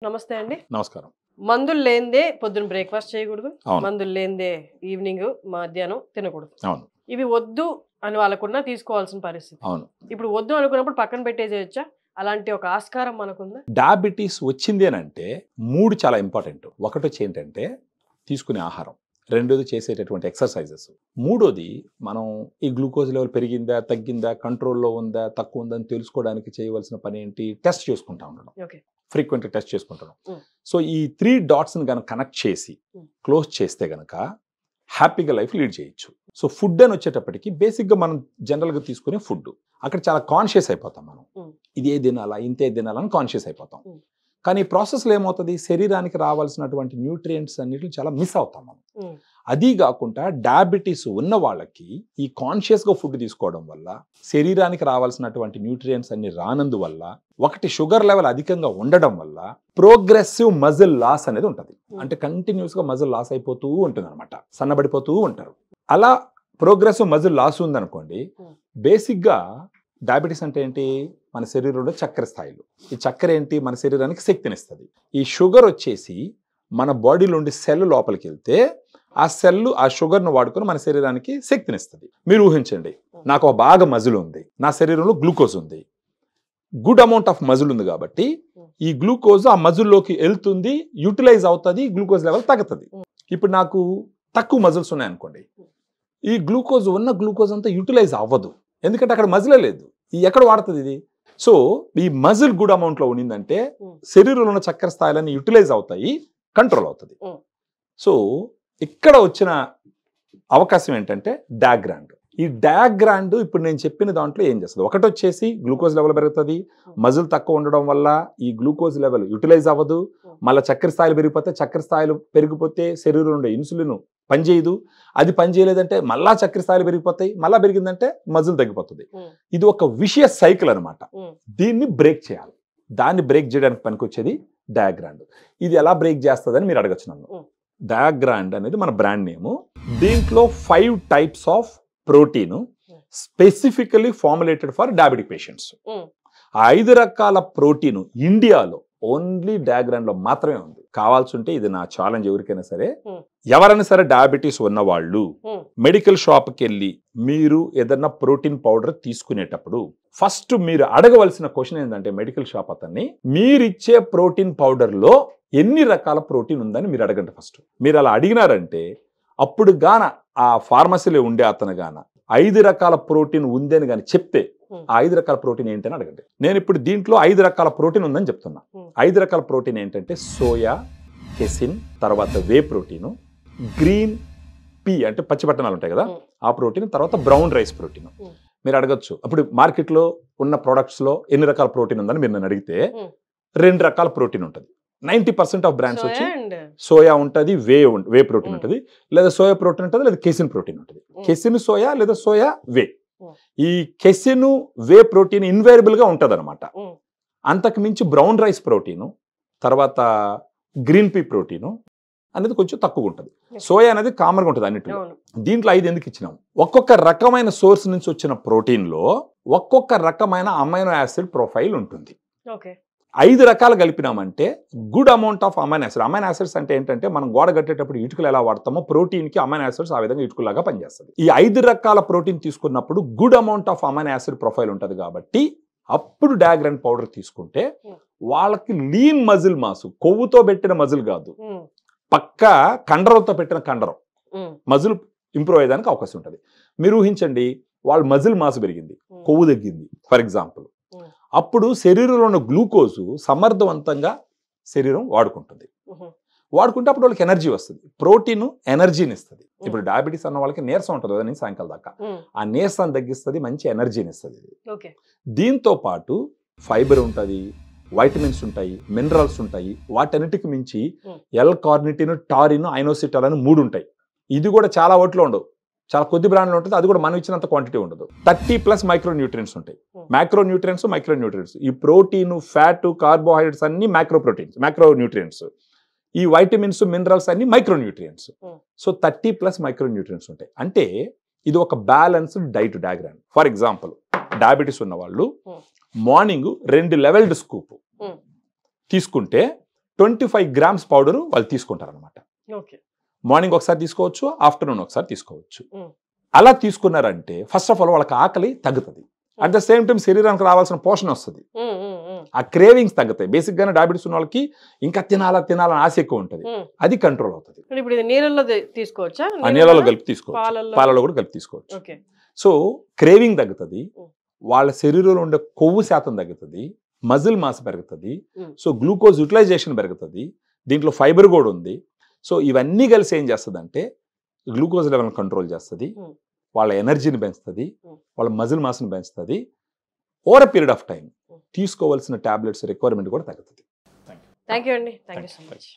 నమస్తే అండి. నమస్కారం. మందులు లేనిదే పొద్దున బ్రేక్‌ఫాస్ట్ చేయకూడదు. అవును. మందులు లేనిదే ఈవినింగ్, మధ్యాహ్నం తినకూడదు. అవును. ఇవి వద్దు అని వాళ్ళకున్నా తీసుకోవాల్సిన పరిస్థితి. అవును. ఇప్పుడు వద్దు అనుకున్నప్పుడు పక్కన పెట్టేసేయొచ్చా? అలాంటి ఒక ఆస్కారం మనకుందా? డయాబెటిస్ వచ్చింది అనంటే 3 చాలా ఇంపార్టెంట్. ఒకటొచ్చి ఏంటంటే తీసుకునే ఆహారం. రెండోది చేసేటటువంటి ఎక్సర్‌సైజెస్. మూడోది మనం ఈ గ్లూకోజ్ లెవెల్ పెరిగిందా, తగ్గిందా, కంట్రోల్‌లో ఉందా, తక్కువ ఉందా అని తెలుసుకోవడానికి చేయవలసిన పని ఏంటి? టెస్ట్ చేసుకుంటా ఉండడం. ఓకే. ఫ్రీక్వెంట్‌గా టెస్ట్ చేసుకుంటాం. హ్మ్. సో ఈ 3 డాట్స్‌ని గనక కనెక్ట్ చేసి క్లోజ్ చేస్తే గనక హ్యాపీగా లైఫ్ లీడ్ చేయొచ్చు. సో ఫుడ్ అని వచ్చేటప్పటికి బేసిక్‌గా మనం జనరల్‌గా తీసుకునే ఫుడ్. అక్కడ చాలా కాన్షియస్ అయిపోతాం మనం. ఇదే తినాలా, ఇంతే తినాలా అని కాన్షియస్ అయిపోతాం. కానీ ఈ ప్రాసెస్‌లో ఏమవుతది, శరీరానికి రావాల్సినటువంటి న్యూట్రియంట్స్ అన్నిటిని చాలా మిస్ అవుతాం మనం. అది కాకుండా డయాబెటిస్ ఉన్న వాళ్ళకి ఈ కాన్షియస్‌గా ఫుడ్ తీసుకోవడం వల్ల శరీరానికి రావాల్సినటువంటి న్యూట్రియంట్స్ అన్ని రానందువల్ల, ఒకటి షుగర్ లెవెల్ అధికంగా ఉండడం వల్ల ప్రోగ్రెసివ్ మజిల్ లాస్ అనేది ఉంటుంది. అంటే కంటిన్యూస్‌గా మజిల్ లాస్ అయిపోతూ ఉంటుందన్నమాట. సన్నబడిపోతూ ఉంటారు. అలా ప్రోగ్రెసివ్ మజిల్ లాస్ ఉందనుకోండి, బేసిక్‌గా డయాబెటిస్ అంటే ఏంటి? మన శరీరంలో చక్కెర స్థాయిలు. ఈ చక్కెర ఏంటి? మన శరీరానికి శక్తినిస్తుంది. ఈ షుగర్ వచ్చేసి మన బాడీలో ఉండి సెల్ లోపలికి వెళ్తే ఆ సెల్ ఆ షుగర్ను వాడుకొని మన శరీరానికి శక్తినిస్తుంది. మీరు ఊహించండి, నాకు ఒక బాగా మజిల్ ఉంది, నా శరీరంలో గ్లూకోజ్ ఉంది, గుడ్ అమౌంట్ ఆఫ్ మజిల్ ఉంది కాబట్టి ఈ గ్లూకోజ్ ఆ మజిల్లోకి వెళ్తుంది, యూటిలైజ్ అవుతుంది, గ్లూకోజ్ లెవెల్ తగ్గుతుంది. ఇప్పుడు నాకు తక్కువ మజిల్స్ ఉన్నాయనుకోండి, ఈ గ్లూకోజ్ ఉన్న గ్లూకోజ్ అంతా యూటిలైజ్ అవ్వదు, ఎందుకంటే అక్కడ మజిలే లేదు. ఈ ఎక్కడ వాడుతుంది ఇది? సో ఈ మజిల్ గుడ్ అమౌంట్లో ఉండిందంటే శరీరంలో ఉన్న చక్కెర స్థాయిలన్నీ యూటిలైజ్ అవుతాయి, కంట్రోల్ అవుతుంది. సో ఇక్కడ వచ్చిన అవకాశం ఏంటంటే డయాగ్రాండ్. ఈ డయాగ్రాండ్ ఇప్పుడు నేను చెప్పిన దాంట్లో ఏం చేస్తుంది? ఒకటి వచ్చేసి గ్లూకోజ్ లెవెల్ పెరుగుతుంది, మజిల్ తక్కువ ఉండడం వల్ల ఈ గ్లూకోజ్ లెవెల్ యూటిలైజ్ అవ్వదు, మళ్ళీ చక్కెర స్థాయిలు పెరిగిపోతే, చక్కెర స్థాయిలు పెరిగిపోతే శరీరంలో ఉండే ఇన్సులిన్ పనిచేయదు, అది పనిచేయలేదంటే మళ్ళా చక్కెర స్థాయిలు పెరిగిపోతాయి, మళ్ళా పెరిగిందంటే మజిల్ తగ్గిపోతుంది. ఇది ఒక విషియస్ సైకిల్ అనమాట. దీన్ని బ్రేక్ చేయాలి. దాన్ని బ్రేక్ చేయడానికి పనికొచ్చేది డయాగ్రాండ్. ఇది ఎలా బ్రేక్ చేస్తుందని మీరు అడగచ్చు నన్ను. డయాగ్రాండ్ అనేది మన బ్రాండ్ నేము. దీంట్లో 5 types of protein specifically formulated for diabetic patients. ఆ 5 రకాల ప్రోటీన్ ఇండియాలో ఓన్లీ డయాగ్రాండ్ లో మాత్రమే ఉంది. కావాల్సి ఉంటే ఇది నా ఛాలెంజ్, ఎవరికైనా సరే, ఎవరైనా సరే డయాబెటీస్ ఉన్నవాళ్ళు మెడికల్ షాప్కి వెళ్ళి మీరు ఏదన్నా ప్రోటీన్ పౌడర్ తీసుకునేటప్పుడు ఫస్ట్ మీరు అడగవలసిన క్వశ్చన్ ఏంటంటే, మెడికల్ షాప్ అతన్ని, మీరిచ్చే ప్రోటీన్ పౌడర్ లో ఎన్ని రకాల ప్రోటీన్ ఉందని మీరు అడగండి ఫస్ట్. మీరు అలా అడిగినారంటే అప్పుడు గాన ఆ ఫార్మసీలో ఉండే అతను గాన 5 రకాల ప్రోటీన్ ఉందని కానీ చెప్తే ఆ 5 రకాల ప్రోటీన్ ఏంటని అడగండి. నేను ఇప్పుడు దీంట్లో 5 రకాల ప్రోటీన్ ఉందని చెప్తున్నా. 5 రకాల ప్రోటీన్ ఏంటంటే సోయా, కెసిన్, తర్వాత వే ప్రోటీన్, గ్రీన్ పీ అంటే పచ్చిబట్టనాలు ఉంటాయి కదా ఆ ప్రోటీన్, తర్వాత బ్రౌన్ రైస్ ప్రోటీన్. మీరు అడగచ్చు, అప్పుడు మార్కెట్లో ఉన్న ప్రొడక్ట్స్లో ఎన్ని రకాల ప్రోటీన్ ఉందని మీరు నన్ను అడిగితే 2 రకాల ప్రోటీన్ ఉంటుంది. 90% ఆఫ్ బ్రాండ్స్ వచ్చి సోయా ఉంటుంది, వే ప్రోటీన్ ఉంటుంది, లేదా సోయా ప్రోటీన్ ఉంటుంది, లేదా కెసిన్ ప్రోటీన్ ఉంటుంది. కెసిన్ సోయా లేదా సోయా వే. ఈ కెసిన్ వే ప్రోటీన్ ఇన్వేరియబుల్ గా ఉంటుంది అనమాట. అంతకు మించి బ్రౌన్ రైస్ ప్రోటీను, తర్వాత గ్రీన్ పీ ప్రోటీను అనేది కొంచెం తక్కువ ఉంటుంది. సోయా అనేది కామన్గా ఉంటుంది అన్నిటిలో. దీంట్లో 5 ఎందుకు ఇచ్చినాం? ఒక్కొక్క రకమైన సోర్స్ నుంచి వచ్చిన ప్రోటీన్ లో ఒక్కొక్క రకమైన అమైనో యాసిడ్ ప్రొఫైల్ ఉంటుంది. 5 రకాలు కలిపినామంటే good amount of amino acid. Amino acids అంటే ఏంటంటే, మనం గోడ కట్టేటప్పుడు ఇటుకలు ఎలా వాడతామో ప్రోటీన్ కి అమైనో యాసిడ్స్ ఆ విధంగా ఇటుకలాగా పనిచేస్తుంది. ఈ 5 రకాల ప్రోటీన్ తీసుకున్నప్పుడు good amount of amino acid profile ఉంటుంది కాబట్టి అప్పుడు డయాగ్రాండ్ పౌడర్ తీసుకుంటే వాళ్ళకి లీన్ మజిల్ మాసు, కొవ్వుతో పెట్టిన మజిల్ కాదు, పక్క కండరంతో పెట్టిన కండరం మజిల్ ఇంప్రూవ్ అయ్యేదానికి అవకాశం ఉంటుంది. మీరు ఊహించండి, వాళ్ళ మజిల్ మాసు పెరిగింది, కొవ్వు తగ్గింది ఫర్ ఎగ్జాంపుల్. అప్పుడు శరీరంలో ఉన్న గ్లూకోజు సమర్థవంతంగా శరీరం వాడుకుంటుంది. వాడుకుంటే అప్పుడు వాళ్ళకి ఎనర్జీ వస్తుంది. ప్రోటీన్ ఎనర్జీని ఇస్తుంది. ఇప్పుడు డయాబెటీస్ అన్న వాళ్ళకి నీరసం ఉంటుంది కదా సాయంకాలం దాకా, ఆ నీరసాన్ని తగ్గిస్తుంది, మంచి ఎనర్జీని ఇస్తుంది. దీంతో పాటు ఫైబర్ ఉంటుంది, వైటమిన్స్ ఉంటాయి, మినరల్స్ ఉంటాయి. వాటన్నిటికి మించి ఎల్ కార్నిటిన్, టారిన్, ఐనోసిటల్ అని 3 ఉంటాయి. ఇది కూడా చాలా వాటిలో ఉండవు, చాలా కొద్ది బ్రాండ్లో ఉంటుంది. అది కూడా మనం ఇచ్చినంత క్వాంటిటీ ఉండదు. 30+ మైక్రో న్యూట్రియన్స్ ఉంటాయి. Micro nutrients. ఈ ప్రోటీన్, ఫ్యాట్, కార్బోహైడ్రేట్స్ అన్ని మైక్రో న్యూట్రియన్స్. ఈ వైటమిన్స్, మినరల్స్ అన్ని micro nutrients. So 30+ micro nutrients ఉంటాయి. అంటే ఇది ఒక balanced diet diagram. For example, diabetes ఉన్న వాళ్ళు మార్నింగ్ 2 లెవెల్డ్ స్కూప్ తీసుకుంటే 25 grams పౌడర్ వాళ్ళు తీసుకుంటారు అనమాట. ఓకే. మార్నింగ్ ఒకసారి తీసుకోవచ్చు, ఆఫ్టర్నూన్ ఒకసారి తీసుకోవచ్చు. Mm. అలా తీసుకున్నారంటే ఫస్ట్ ఆఫ్ ఆల్ వాళ్ళకి ఆకలి తగ్గుతుంది. అట్ ద సేమ్ టైం శరీరానికి రావాల్సిన పోషణ వస్తుంది, ఆ క్రేవింగ్స్ తగ్గుతాయి. బేసిక్ గానే డయాబెటీస్ ఉన్న వాళ్ళకి ఇంకా తినాలని ఆశ ఎక్కువ ఉంటుంది, అది కంట్రోల్ అవుతుంది. ఇప్పుడు ఇది నీళ్ళలో తీసుకోవచ్చా? ఆ నీళ్ళలో కలిపి తీసుకోవచ్చు, పాలలో కూడా కలిపి తీసుకోవచ్చు. ఓకే. సో క్రేవింగ్ తగ్గుతుంది, Mm. వాళ్ళ శరీరంలో ఉండే కొవ్వు శాతం తగ్గుతుంది, మజిల్ మాస్ పెరుగుతుంది, Mm. సో గ్లూకోజ్ యూటిలైజేషన్ పెరుగుతుంది, దీంట్లో ఫైబర్ కూడా ఉంది. సో ఇవన్నీ కలిసి ఏం చేస్తుంది, గ్లూకోజ్ లెవెల్ కంట్రోల్ చేస్తుంది, Mm. వాళ్ళ ఎనర్జీని పెంచుతుంది, Mm. వాళ్ళ మజిల్ మాస్ని పెంచుతుంది. Over a period of time Mm. తీసుకోవాల్సిన టాబ్లెట్స్ రిక్వైర్మెంట్ కూడా తగ్గుతుంది. థ్యాంక్ యూ అండి. Thank you so much.